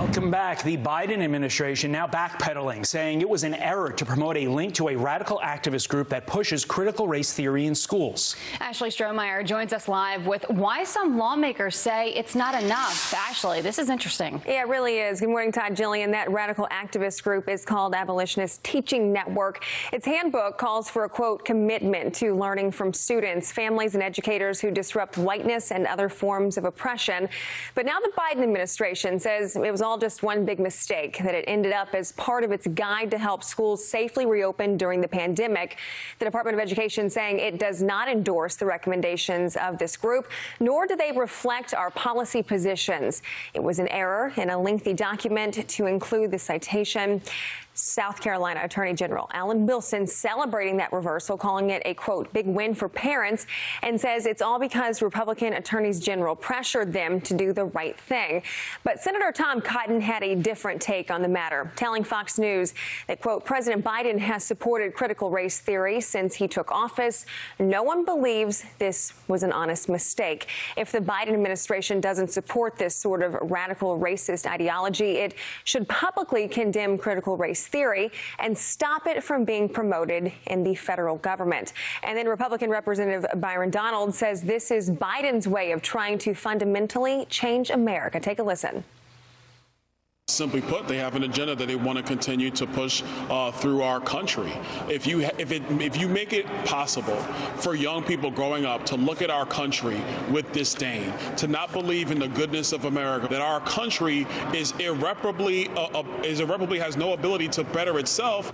Welcome back. The Biden administration now backpedaling, saying it was an error to promote a link to a radical activist group that pushes critical race theory in schools. Ashley Strohmeyer joins us live with why some lawmakers say it's not enough. Ashley, this is interesting. Yeah, it really is. Good morning, Todd, Jillian. That radical activist group is called Abolitionist Teaching Network. Its handbook calls for a, quote, commitment to learning from students, families, and educators who disrupt whiteness and other forms of oppression. But now the Biden administration says it was all just one big mistake, that it ended up as part of its guide to help schools safely reopen during the pandemic. The Department of Education saying it does not endorse the recommendations of this group, nor do they reflect our policy positions. It was an error in a lengthy document to include the citation. South Carolina Attorney General Alan Wilson celebrating that reversal, calling it a, quote, big win for parents, and says it's all because Republican attorneys general pressured them to do the right thing. But Senator Tom Cotton had a different take on the matter, telling Fox News that, quote, President Biden has supported critical race theory since he took office. No one believes this was an honest mistake. If the Biden administration doesn't support this sort of radical racist ideology, it should publicly condemn critical race theory and stop it from being promoted in the federal government. And then Republican Representative Byron Donald says this is Biden's way of trying to fundamentally change America. Take a listen. Simply put, they have an agenda that they want to continue to push through our country. If you make it possible for young people growing up to look at our country with disdain, to not believe in the goodness of America, that our country is irreparably has no ability to better itself.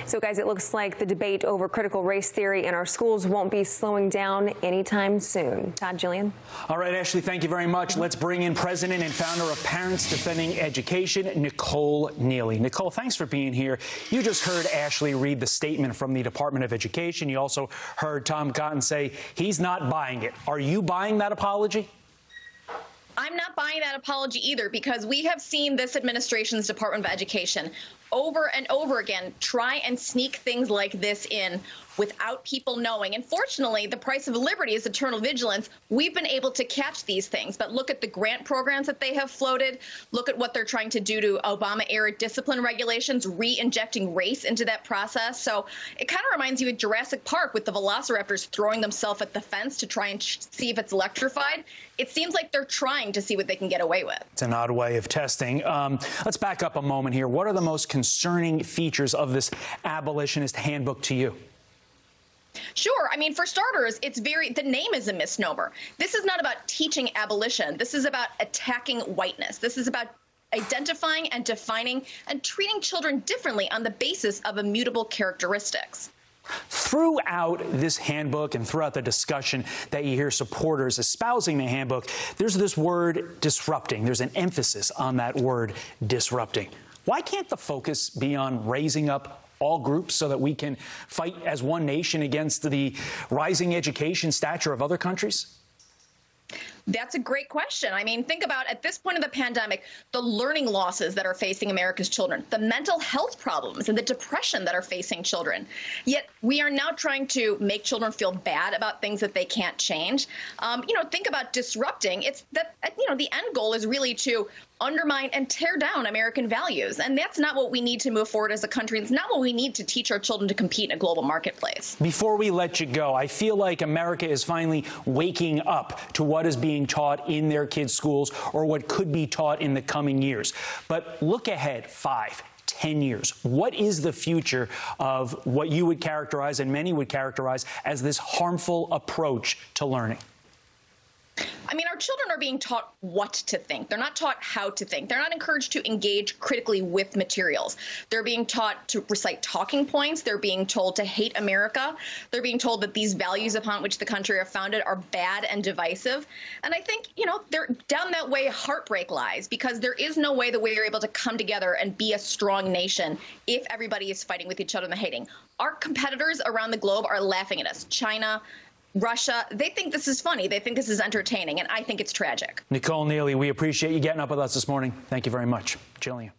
So, guys, it looks like the debate over critical race theory in our schools won't be slowing down anytime soon. Todd, Jillian. All right, Ashley, thank you very much. Let's bring in President and founder of Parents Defending Education, Nicole Neily. Nicole, thanks for being here. You just heard Ashley read the statement from the Department of Education. You also heard Tom Cotton say he's not buying it. Are you buying that apology? I'm not buying that apology either, because we have seen this administration's Department of Education over and over again try and sneak things like this in without people knowing. And fortunately, the price of liberty is eternal vigilance. We've been able to catch these things. But look at the grant programs that they have floated. Look at what they're trying to do to Obama-era discipline regulations, re-injecting race into that process. So it kind of reminds you of Jurassic Park with the velociraptors throwing themselves at the fence to try and see if it's electrified. It seems like they're trying to see what they can get away with. It's an odd way of testing. Let's back up a moment here. What are the most concerning features of this abolitionist handbook to you? Sure. I mean, for starters, the name is a misnomer. This is not about teaching abolition. This is about attacking whiteness. This is about identifying and defining and treating children differently on the basis of immutable characteristics. Throughout this handbook and throughout the discussion that you hear supporters espousing the handbook, there's this word disrupting. There's an emphasis on that word disrupting. Why can't the focus be on raising up all groups so that we can fight as one nation against the rising education stature of other countries? That's a great question. I mean, think about at this point of the pandemic, the learning losses that are facing America's children, the mental health problems and the depression that are facing children. Yet we are now trying to make children feel bad about things that they can't change. Think about disrupting. It's that, the end goal is really to undermine and tear down American values. And that's not what we need to move forward as a country. It's not what we need to teach our children to compete in a global marketplace. Before we let you go, I feel like America is finally waking up to what is being taught in their kids' schools or what could be taught in the coming years. But look ahead 5, 10 years. What is the future of what you would characterize and many would characterize as this harmful approach to learning? I mean, our children are being taught what to think. They're not taught how to think. They're not encouraged to engage critically with materials. They're being taught to recite talking points. They're being told to hate America. They're being told that these values upon which the country are founded are bad and divisive. And I think, they're down that way heartbreak lies, because there is no way that we are able to come together and be a strong nation if everybody is fighting with each other and hating. Our competitors around the globe are laughing at us. China, Russia, they think this is funny. They think this is entertaining, and I think it's tragic. Nicole Neily, we appreciate you getting up with us this morning. Thank you very much. Jillian.